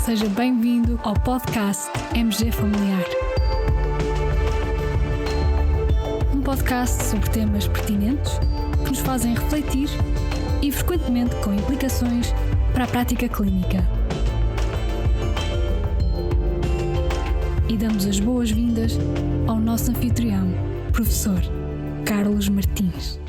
Seja bem-vindo ao podcast MG Familiar. Um podcast sobre temas pertinentes que nos fazem refletir e frequentemente com implicações para a prática clínica. E damos as boas-vindas ao nosso anfitrião, professor Carlos Martins.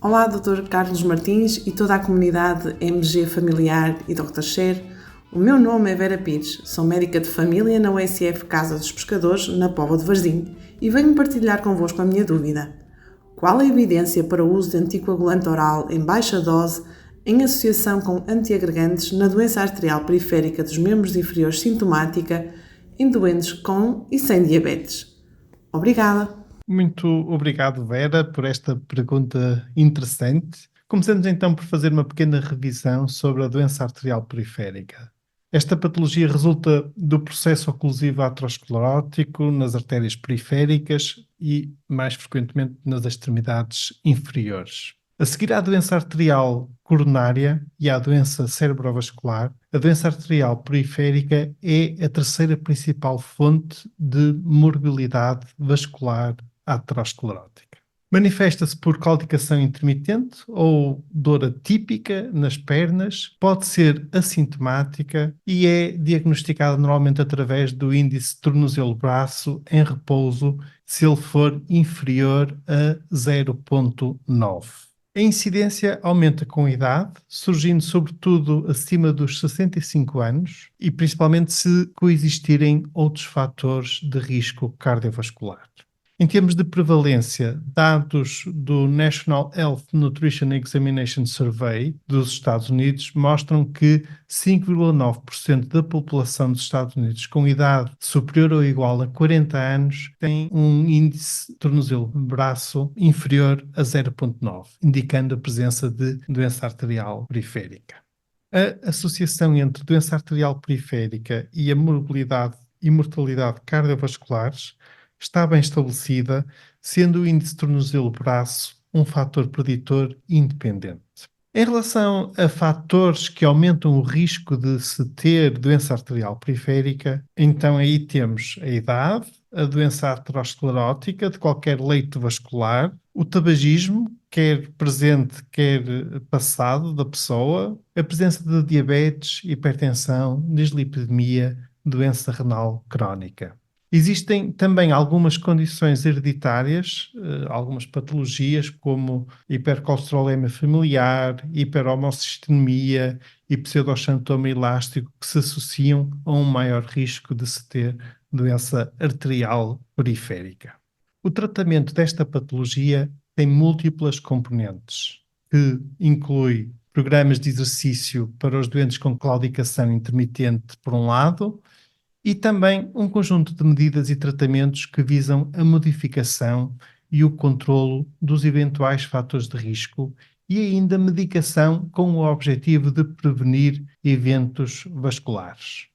Olá, Dr. Carlos Martins e toda a comunidade MG Familiar e Dr. Cher. O meu nome é Vera Pires, sou médica de família na USF Casa dos Pescadores, na Póvoa de Varzim, e venho partilhar convosco a minha dúvida. Qual a evidência para o uso de anticoagulante oral em baixa dose em associação com antiagregantes na doença arterial periférica dos membros inferiores sintomática em doentes com e sem diabetes? Obrigada! Muito obrigado, Vera, por esta pergunta interessante. Começamos então por fazer uma pequena revisão sobre a doença arterial periférica. Esta patologia resulta do processo oclusivo aterosclerótico nas artérias periféricas e, mais frequentemente, nas extremidades inferiores. A seguir à doença arterial coronária e à doença cerebrovascular, a doença arterial periférica é a terceira principal fonte de morbilidade vascular aterosclerótica. Manifesta-se por claudicação intermitente ou dor atípica nas pernas, pode ser assintomática e é diagnosticada normalmente através do índice tornozelo-braço em repouso se ele for inferior a 0,9. A incidência aumenta com a idade, surgindo sobretudo acima dos 65 anos e principalmente se coexistirem outros fatores de risco cardiovascular. Em termos de prevalência, dados do National Health Nutrition Examination Survey dos Estados Unidos mostram que 5,9% da população dos Estados Unidos com idade superior ou igual a 40 anos tem um índice tornozelo-braço inferior a 0,9, indicando a presença de doença arterial periférica. A associação entre doença arterial periférica e a morbilidade e mortalidade cardiovasculares está bem estabelecida, sendo o índice tornozelo-braço um fator preditor independente. Em relação a fatores que aumentam o risco de se ter doença arterial periférica, então aí temos a idade, a doença aterosclerótica de qualquer leito vascular, o tabagismo, quer presente, quer passado da pessoa, a presença de diabetes, hipertensão, dislipidemia, doença renal crónica. Existem também algumas condições hereditárias, algumas patologias como hipercolesterolemia familiar, hiperhomocisteína e pseudoxantoma elástico que se associam a um maior risco de se ter doença arterial periférica. O tratamento desta patologia tem múltiplas componentes, que inclui programas de exercício para os doentes com claudicação intermitente, por um lado, e também um conjunto de medidas e tratamentos que visam a modificação e o controlo dos eventuais fatores de risco e ainda medicação com o objetivo de prevenir eventos vasculares.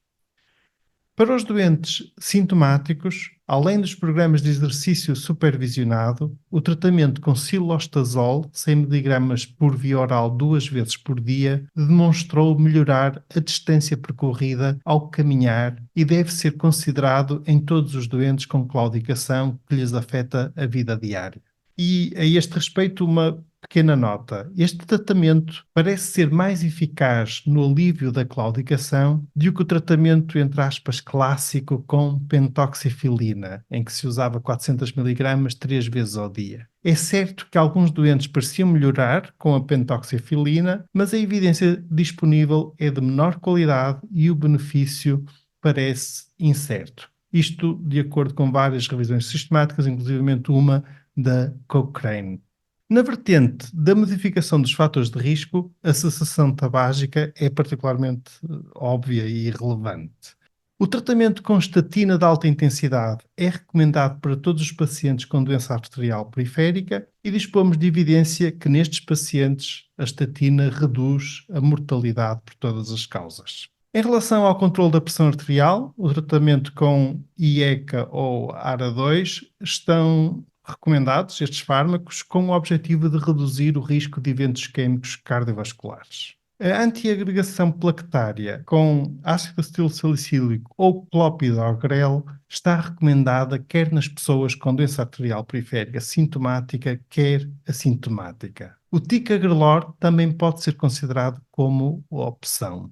Para os doentes sintomáticos, além dos programas de exercício supervisionado, o tratamento com cilostazol, 100 mg por via oral 2 vezes por dia, demonstrou melhorar a distância percorrida ao caminhar e deve ser considerado em todos os doentes com claudicação que lhes afeta a vida diária. E a este respeito, uma pequena nota. Este tratamento parece ser mais eficaz no alívio da claudicação do que o tratamento, entre aspas, clássico com pentoxifilina, em que se usava 400 mg 3 vezes ao dia. É certo que alguns doentes pareciam melhorar com a pentoxifilina, mas a evidência disponível é de menor qualidade e o benefício parece incerto. Isto de acordo com várias revisões sistemáticas, inclusivamente uma da Cochrane. Na vertente da modificação dos fatores de risco, a cessação tabágica é particularmente óbvia e relevante. O tratamento com estatina de alta intensidade é recomendado para todos os pacientes com doença arterial periférica e dispomos de evidência que nestes pacientes a estatina reduz a mortalidade por todas as causas. Em relação ao controle da pressão arterial, o tratamento com IECA ou ARA2 estão recomendados estes fármacos com o objetivo de reduzir o risco de eventos isquémicos cardiovasculares. A antiagregação plaquetária com ácido acetilsalicílico ou clopidogrel está recomendada quer nas pessoas com doença arterial periférica sintomática, quer assintomática. O ticagrelor também pode ser considerado como opção.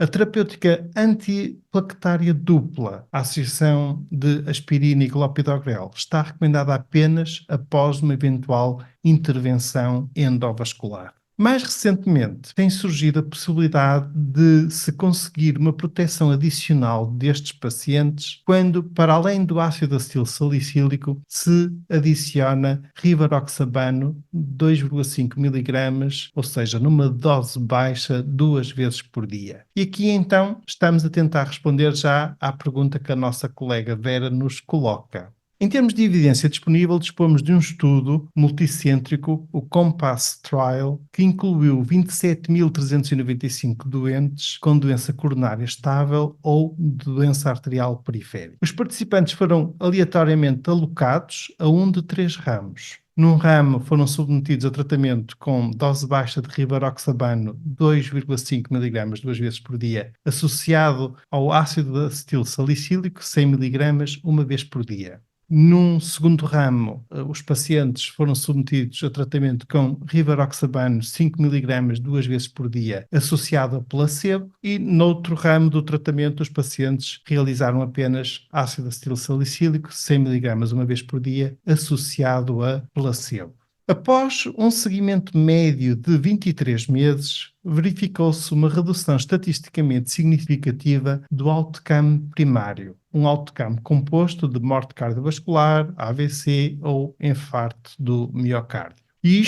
A terapêutica antiplaquetária dupla, a associação de aspirina e clopidogrel, está recomendada apenas após uma eventual intervenção endovascular. Mais recentemente, tem surgido a possibilidade de se conseguir uma proteção adicional destes pacientes quando, para além do ácido acetilsalicílico, se adiciona rivaroxabano 2,5 mg, ou seja, numa dose baixa 2 vezes por dia. E aqui então estamos a tentar responder já à pergunta que a nossa colega Vera nos coloca. Em termos de evidência disponível, dispomos de um estudo multicêntrico, o COMPASS Trial, que incluiu 27.395 doentes com doença coronária estável ou doença arterial periférica. Os participantes foram aleatoriamente alocados a um de 3 ramos. Num ramo foram submetidos a tratamento com dose baixa de rivaroxabano 2,5 mg 2 vezes por dia, associado ao ácido acetilsalicílico 100 mg uma vez por dia. Num segundo ramo, os pacientes foram submetidos a tratamento com rivaroxabano 5 mg 2 vezes por dia, associado a placebo, e noutro ramo do tratamento, os pacientes realizaram apenas ácido acetilsalicílico 100 mg uma vez por dia, associado a placebo. Após um seguimento médio de 23 meses, verificou-se uma redução estatisticamente significativa do outcome primário, um outcome composto de morte cardiovascular, AVC ou infarto do miocárdio. E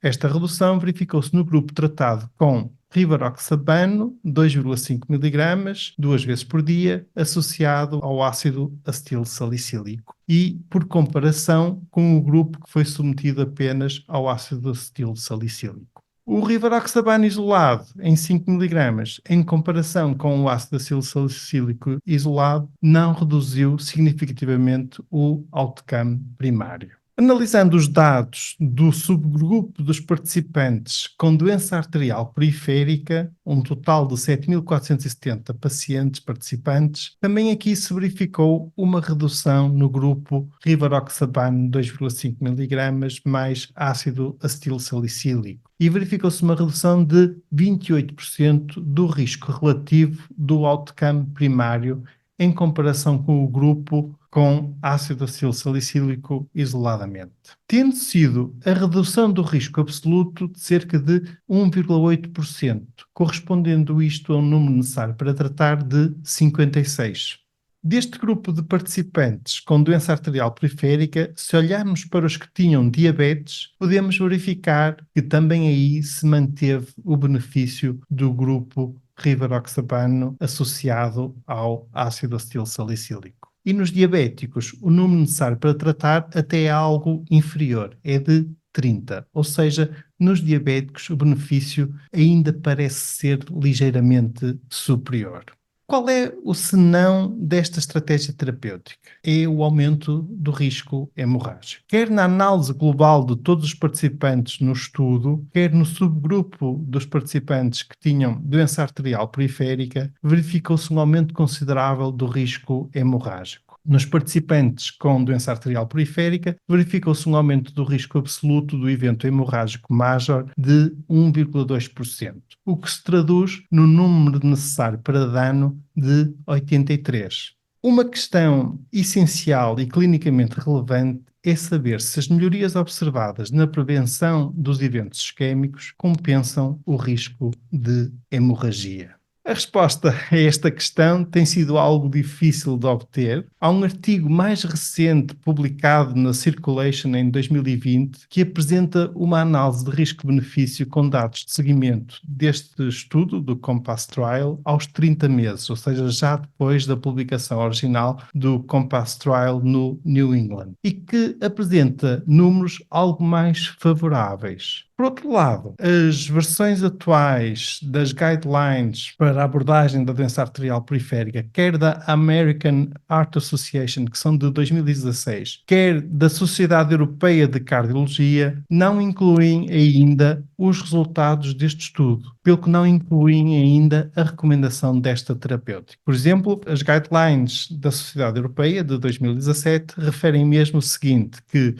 esta redução verificou-se no grupo tratado com rivaroxabano 2,5 mg 2 vezes por dia, associado ao ácido acetilsalicílico, e por comparação com o grupo que foi submetido apenas ao ácido acetilsalicílico. O rivaroxabano isolado em 5 mg, em comparação com o ácido acetilsalicílico isolado, não reduziu significativamente o outcome primário. Analisando os dados do subgrupo dos participantes com doença arterial periférica, um total de 7.470 pacientes participantes, também aqui se verificou uma redução no grupo rivaroxabano 2,5 mg mais ácido acetilsalicílico. E verificou-se uma redução de 28% do risco relativo do outcome primário em comparação com o grupo com ácido acetilsalicílico isoladamente, tendo sido a redução do risco absoluto de cerca de 1,8%, correspondendo isto a um número necessário para tratar de 56. Deste grupo de participantes com doença arterial periférica, se olharmos para os que tinham diabetes, podemos verificar que também aí se manteve o benefício do grupo rivaroxabano associado ao ácido acetilsalicílico. E nos diabéticos, o número necessário para tratar até é algo inferior, é de 30. Ou seja, nos diabéticos o benefício ainda parece ser ligeiramente superior. Qual é o senão desta estratégia terapêutica? É o aumento do risco hemorrágico. Quer na análise global de todos os participantes no estudo, quer no subgrupo dos participantes que tinham doença arterial periférica, verificou-se um aumento considerável do risco hemorrágico. Nos participantes com doença arterial periférica, verificou-se um aumento do risco absoluto do evento hemorrágico major de 1,2%, o que se traduz no número necessário para dano de 83. Uma questão essencial e clinicamente relevante é saber se as melhorias observadas na prevenção dos eventos isquémicos compensam o risco de hemorragia. A resposta a esta questão tem sido algo difícil de obter. Há um artigo mais recente publicado na Circulation em 2020 que apresenta uma análise de risco-benefício com dados de seguimento deste estudo do COMPASS Trial aos 30 meses, ou seja, já depois da publicação original do COMPASS Trial no New England, e que apresenta números algo mais favoráveis. Por outro lado, as versões atuais das guidelines para a abordagem da doença arterial periférica, quer da American Heart Association, que são de 2016, quer da Sociedade Europeia de Cardiologia, não incluem ainda os resultados deste estudo, pelo que não incluem ainda a recomendação desta terapêutica. Por exemplo, as guidelines da Sociedade Europeia de 2017 referem mesmo o seguinte, que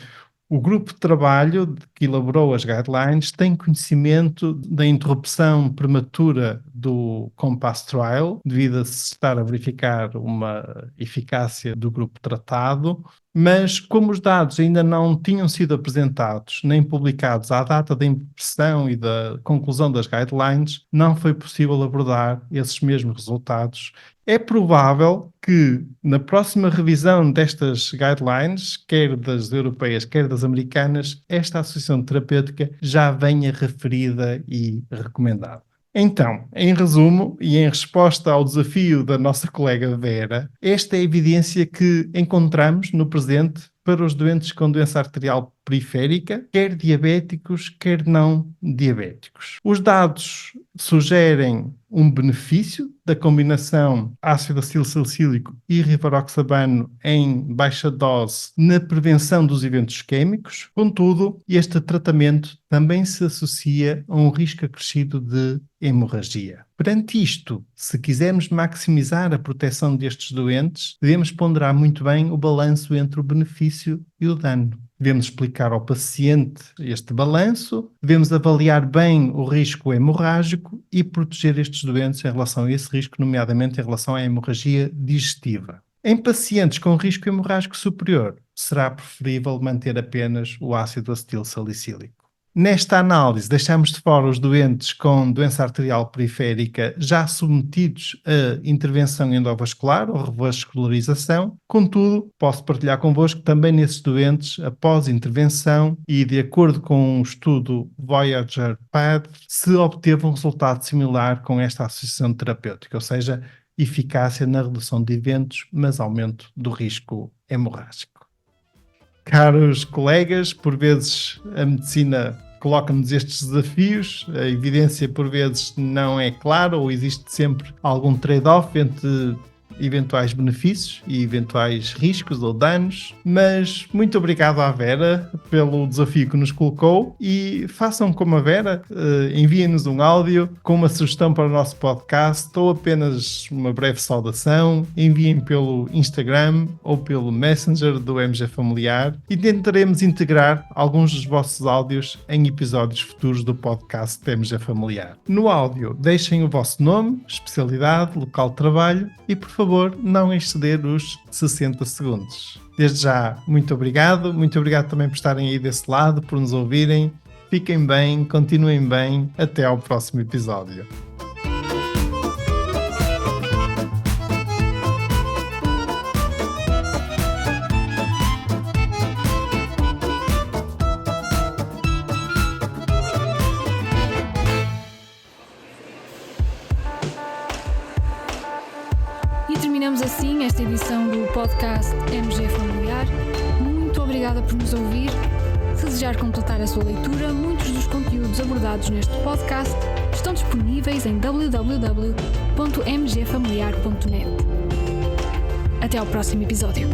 o grupo de trabalho que elaborou as guidelines tem conhecimento da interrupção prematura do COMPASS Trial, devido a se estar a verificar uma eficácia do grupo tratado, mas como os dados ainda não tinham sido apresentados nem publicados à data da impressão e da conclusão das guidelines, não foi possível abordar esses mesmos resultados. É provável que na próxima revisão destas guidelines, quer das europeias, quer das americanas, esta associação terapêutica já venha referida e recomendada. Então, em resumo e em resposta ao desafio da nossa colega Vera, esta é a evidência que encontramos no presente para os doentes com doença arterial periférica, quer diabéticos, quer não diabéticos. Os dados sugerem um benefício da combinação ácido acilsalicílico e rivaroxabano em baixa dose na prevenção dos eventos isquémicos. Contudo, este tratamento também se associa a um risco acrescido de hemorragia. Perante isto, se quisermos maximizar a proteção destes doentes, devemos ponderar muito bem o balanço entre o benefício e o dano. Devemos explicar ao paciente este balanço, devemos avaliar bem o risco hemorrágico e proteger estes doentes em relação a esse risco, nomeadamente em relação à hemorragia digestiva. Em pacientes com risco hemorrágico superior, será preferível manter apenas o ácido acetil salicílico. Nesta análise, deixamos de fora os doentes com doença arterial periférica já submetidos a intervenção endovascular ou revascularização. Contudo, posso partilhar convosco que também nesses doentes, após intervenção e de acordo com o estudo Voyager-PAD, se obteve um resultado similar com esta associação terapêutica, ou seja, eficácia na redução de eventos, mas aumento do risco hemorrágico. Caros colegas, por vezes a medicina coloca-nos estes desafios, a evidência por vezes não é clara ou existe sempre algum trade-off entre eventuais benefícios e eventuais riscos ou danos, mas muito obrigado à Vera pelo desafio que nos colocou e façam como a Vera, enviem-nos um áudio com uma sugestão para o nosso podcast ou apenas uma breve saudação, enviem pelo Instagram ou pelo Messenger do MG Familiar e tentaremos integrar alguns dos vossos áudios em episódios futuros do podcast do MG Familiar. No áudio, deixem o vosso nome, especialidade, local de trabalho e, por favor, não exceder os 60 segundos. Desde já, muito obrigado também por estarem aí desse lado, por nos ouvirem. Fiquem bem, continuem bem, até ao próximo episódio. Terminamos assim esta edição do podcast MG Familiar. Muito obrigada por nos ouvir. Se desejar completar a sua leitura, muitos dos conteúdos abordados neste podcast estão disponíveis em www.mgfamiliar.net. Até ao próximo episódio.